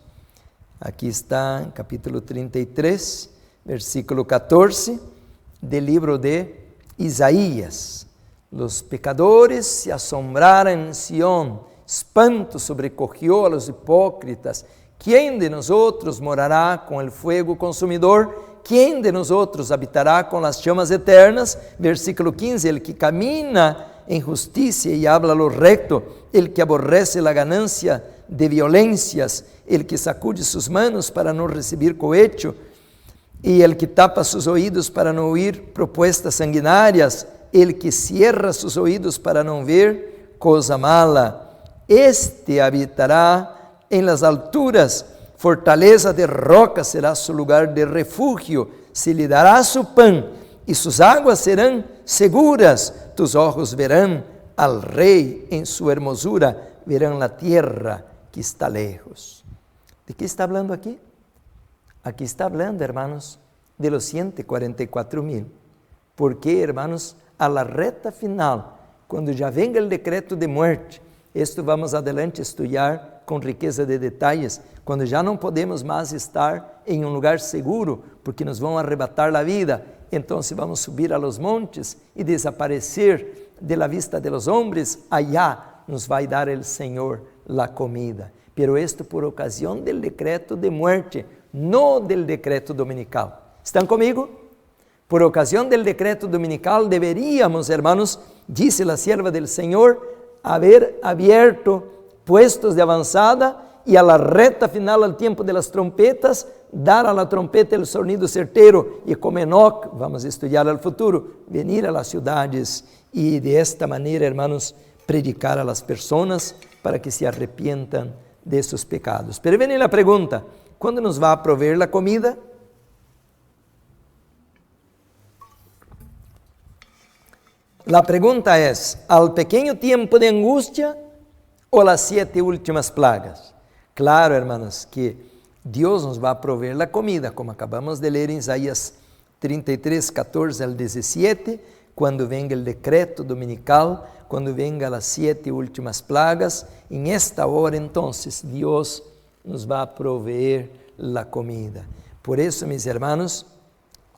Aqui está, capítulo 33, versículo 14, del livro de Isaías. Los pecadores se assombraram em Sión, espanto sobrecogió a los hipócritas. ¿Quién de nosotros morará con el fuego consumidor? ¿Quién de nosotros habitará con las llamas eternas? Versículo 15, el que camina en justicia y habla lo recto, el que aborrece la ganancia de violencias, el que sacude sus manos para no recibir cohecho, y el que tapa sus oídos para no oír propuestas sanguinarias, el que cierra sus oídos para no ver cosa mala. Este habitará en las alturas, fortaleza de roca será su lugar de refugio, se le dará su pan y sus aguas serán seguras. Tus ojos verán al Rey en su hermosura, verán la tierra que está lejos. ¿De qué está hablando aquí? Aquí está hablando, hermanos, de los 144,000. ¿Por qué, hermanos? A la reta final, quando já venga o decreto de morte, isto vamos adelante estudar com riqueza de detalhes, quando já não podemos mais estar em um lugar seguro, porque nos vão arrebatar a vida, então vamos subir a los montes e desaparecer de la vista de los hombres, allá nos vai dar el Senhor la comida. Pero esto por ocasión del decreto de muerte, no del decreto dominical. ¿Están comigo? Por ocasión del decreto dominical deberíamos, hermanos, dice la sierva del Señor, haber abierto puestos de avanzada y a la reta final, al tiempo de las trompetas, dar a la trompeta el sonido certero y como Enoc, vamos a estudiar al futuro, venir a las ciudades y de esta manera, hermanos, predicar a las personas para que se arrepientan de sus pecados. Pero viene la pregunta, ¿cuándo nos va a proveer la comida? La pregunta es, ¿al pequeño tiempo de angustia o las 7 últimas plagas? Claro, hermanos, que Dios nos va a proveer la comida, como acabamos de leer en Isaías 33, 14 al 17, cuando venga el decreto dominical, cuando venga las 7 últimas plagas, en esta hora entonces Dios nos va a proveer la comida. Por eso, mis hermanos,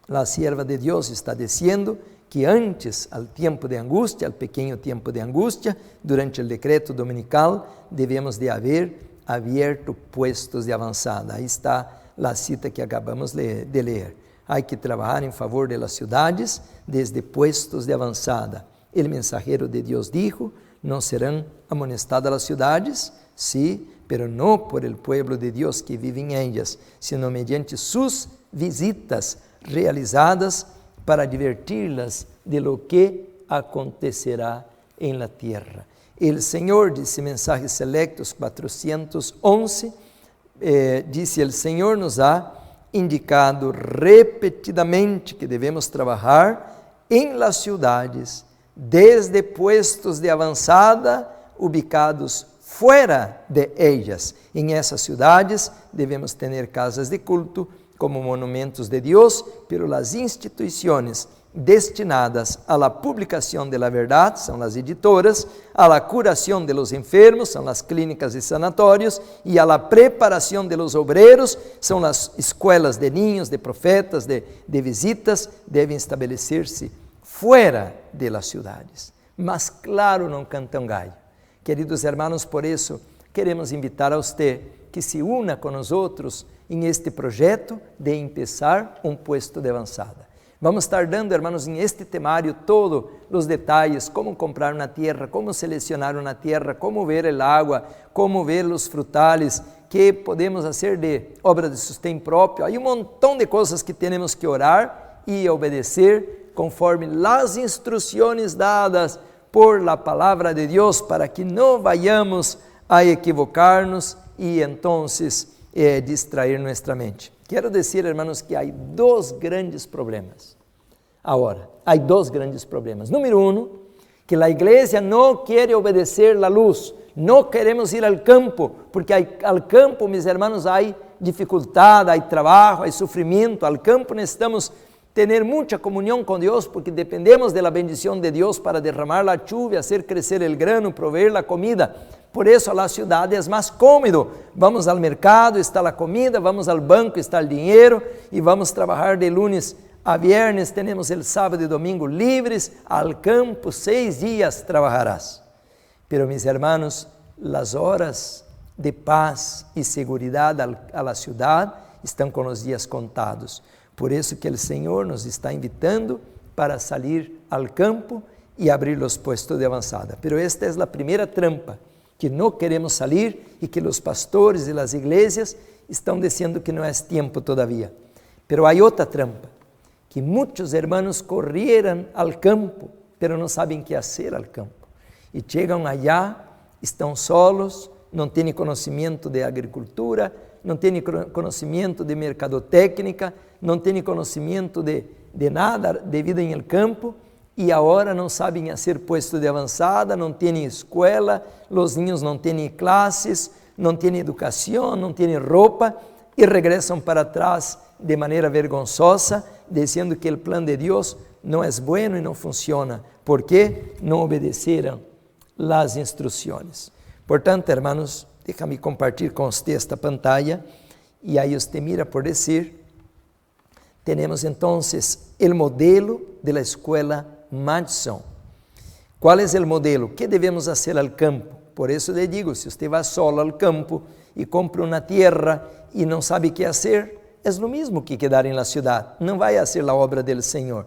la sierva de Dios está diciendo que antes, al tiempo de angustia, al pequeño tiempo de angustia, durante el decreto dominical, debemos de haber abierto puestos de avanzada. Ahí está la cita que acabamos de leer. Hay que trabajar en favor de las ciudades desde puestos de avanzada. El mensajero de Dios dijo, no serán amonestadas las ciudades, sí, pero no por el pueblo de Dios que vive en ellas, sino mediante sus visitas realizadas para advertirlas de lo que acontecerá en la tierra. El Señor, dice Mensajes Selectos 411, dice, el Señor nos ha indicado repetidamente que debemos trabajar en las ciudades, desde puestos de avanzada, ubicados fuera de ellas. En esas ciudades debemos tener casas de culto, como monumentos de Dios, pero las instituciones destinadas a la publicación de la verdad, son las editoras, a la curación de los enfermos, son las clínicas y sanatorios, y a la preparación de los obreros, son las escuelas de niños, de profetas, de visitas, deben estabelecerse fuera de las ciudades. Mas claro, no canta un gallo. Queridos hermanos, por eso queremos invitar a usted que se una con nosotros em este projeto de empezar um puesto de avançada. Vamos estar dando, hermanos, em este temário todos os detalhes, como comprar uma terra, como selecionar uma terra, como ver el agua, como ver os frutales, que podemos fazer de obra de sustento próprio. Há montão de coisas que temos que orar e obedecer conforme as instruções dadas por la palavra de Deus, para que não vayamos a equivocar-nos e entonces distrair nuestra mente. Quero dizer, hermanos, que há 2 grandes problemas. Agora, há 2 grandes problemas. Número 1, que a igreja não quer obedecer a luz. Não queremos ir ao campo, porque ao campo, mis hermanos, há dificuldade, há trabalho, há sofrimento. Al campo necessitamos ter muita comunhão com Deus, porque dependemos da bendição de Deus para derramar a chuva, fazer crescer o grano, prover a comida. Por isso a cidade é mais cómodo. Vamos ao mercado, está a comida, vamos ao banco, está o dinheiro, e vamos trabalhar de lunes a viernes, temos o sábado e domingo livres. Al campo 6 dias trabalharás. Pero mis hermanos, as horas de paz e seguridade a la ciudad estão com os dias contados. Por isso que o Senhor nos está invitando para sair ao campo e abrir os puestos de avançada. Pero esta é a primeira trampa, que não queremos sair e que os pastores e as igrejas estão dizendo que não é tempo todavia. Pero há outra trampa, que muitos hermanos corrieram ao campo, pero não sabem o que fazer ao campo. E chegam allá, estão solos, não têm conhecimento de agricultura, não têm conhecimento de mercadotécnica, não têm conhecimento de nada de vida em el campo, e agora não sabem fazer puesto de avançada, não têm escola, os niños não têm classes, não têm educação, não têm roupa, e regressam para trás de maneira vergonzosa, dizendo que o plano de Deus não é bueno e não funciona, porque não obedeceram as instruções. Portanto, hermanos, déjame compartilhar com você esta pantalla, e aí você mira por dizer, temos então o modelo da escola Madison. Qual é o modelo? O que devemos fazer ao campo? Por isso lhe digo, se você vai solo ao campo e compra uma terra e não sabe o que fazer, é o mesmo que quedar em la cidade, não vai fazer a obra do Senhor.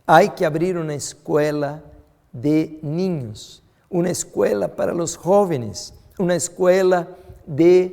Há que abrir uma escola de niños, uma escola para os jovens, uma escola de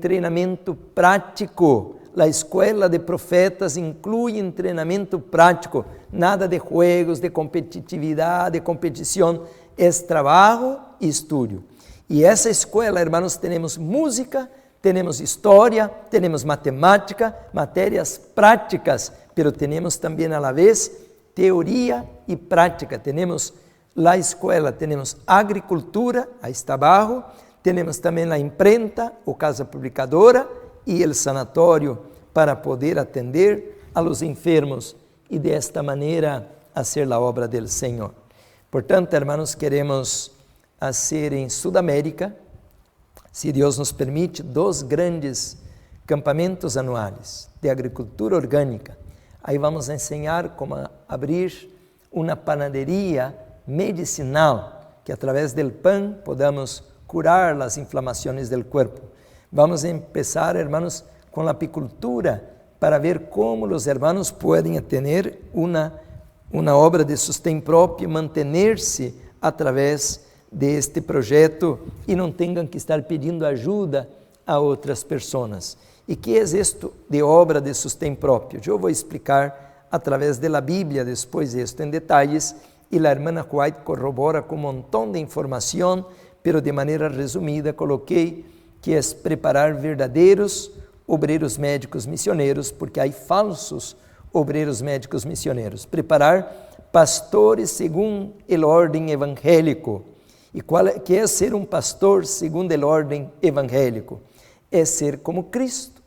treinamento prático. A escola de profetas inclui treinamento prático, nada de juegos, de competitividade, de competição, é trabalho e estudo. E essa escola, hermanos, temos música, temos história, temos matemática, matérias práticas, pero temos também a la vez teoria e prática. Temos a escola, temos agricultura, aí está abaixo, temos também a imprenta, ou casa publicadora, e o sanatório para poder atender a los enfermos e desta maneira fazer a obra do Senhor. Portanto, hermanos, queremos fazer em Sudamérica, se Deus nos permite, 2 grandes campamentos anuais de agricultura orgânica. Aí vamos ensinar como abrir uma panaderia medicinal, que através do pão podamos curar as inflamações do corpo. Vamos começar, hermanos, com a apicultura, para ver como os hermanos podem ter uma obra de sustento próprio, manter-se através deste projeto e não tenham que estar pedindo ajuda a outras pessoas. E que é isto de obra de sustento próprio? Eu vou explicar através da Bíblia depois isto em detalhes, e a irmã White corrobora com um montão de informação, pero de maneira resumida coloquei que é preparar verdadeiros obreiros médicos missioneiros, porque há falsos obreiros médicos missioneiros. Preparar pastores segundo o ordem evangélico. E que é ser um pastor segundo o ordem evangélico? É ser como Cristo,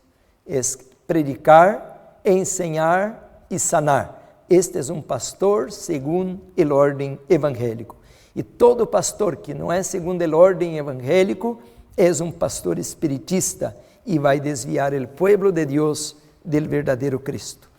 é predicar, ensinar e sanar. Este é um pastor segundo o ordem evangélico. E todo pastor que não é segundo o ordem evangélico é um pastor espiritista e vai desviar o povo de Deus do verdadeiro Cristo.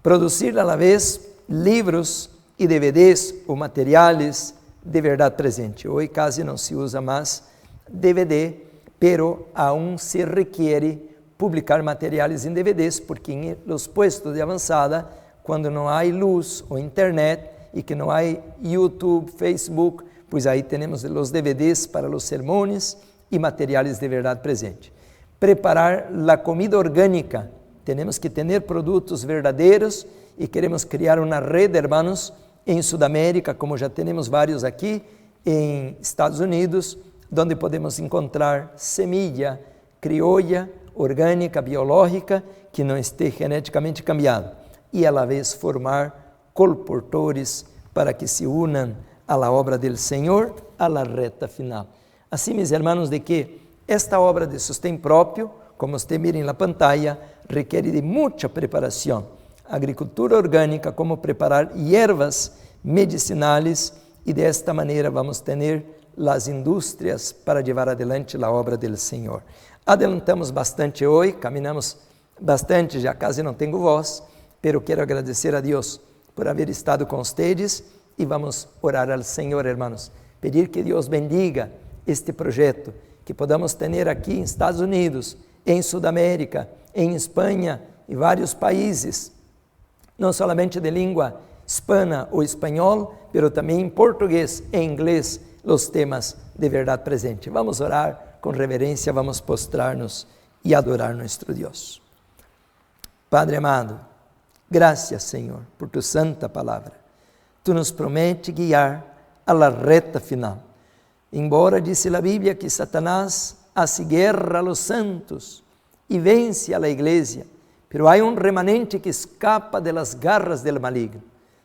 Produzir a la vez livros e DVDs ou materiais de verdade presente. Hoje quase não se usa mais DVD, pero aún se requiere publicar materiais em DVDs, porque em los puestos de avançada, quando não há luz ou internet e que não há YouTube, Facebook, pois aí temos os DVDs para os sermões e materiais de verdade presente. Preparar a comida orgânica. Temos que ter produtos verdadeiros e queremos criar uma rede, hermanos, em Sudamérica, como já temos vários aqui, em Estados Unidos, onde podemos encontrar semilla criolla, orgânica, biológica, que não esteja geneticamente cambiada, e a la vez formar colportores para que se unam à obra do Senhor, à la reta final. Assim, meus hermanos, de que esta obra de sustento próprio como usted mira en la pantalla, requiere de mucha preparación. Agricultura orgánica, como preparar hierbas medicinales, y de esta manera vamos a tener las industrias para llevar adelante la obra del Señor. Adelantamos bastante hoy, caminamos bastante, ya casi no tengo voz, pero quiero agradecer a Dios por haber estado con ustedes y vamos a orar al Señor, hermanos. Pedir que Dios bendiga este proyecto, que podamos tener aquí en Estados Unidos, en Sudamérica, en España y varios países, no solamente de língua hispana o espanhol, pero também em português e inglês, os temas de verdade presente. Vamos orar com reverência, vamos postrar-nos e adorar nosso Deus. Padre amado, graças, Senhor, por tu santa palavra. Tu nos promete guiar a la reta final. Embora disse a Bíblia que Satanás hace guerra a los santos e vence a la igreja, pero há remanente que escapa de las garras del maligno.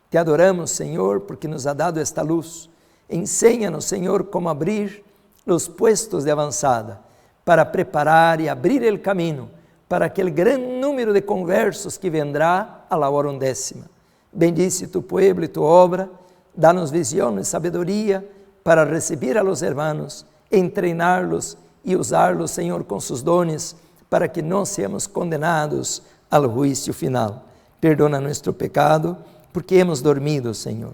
Te adoramos, Senhor, porque nos ha dado esta luz. Enséñanos, Senhor, como abrir os puestos de avançada para preparar e abrir o caminho para aquele grande número de conversos que vendrá a la hora 10ª. Bendice tu pueblo e tu obra, dá-nos visão e sabedoria para receber a los hermanos, entrenarlos e usá-los, Senhor, com seus dones, para que não seamos condenados ao juízo final. Perdona nosso pecado, porque hemos dormido, Senhor.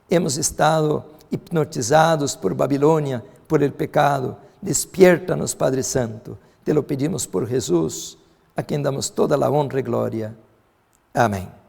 Hemos estado hipnotizados por Babilônia, por el pecado. Despierta-nos, Padre Santo. Te lo pedimos por Jesus, a quem damos toda a honra e glória. Amém.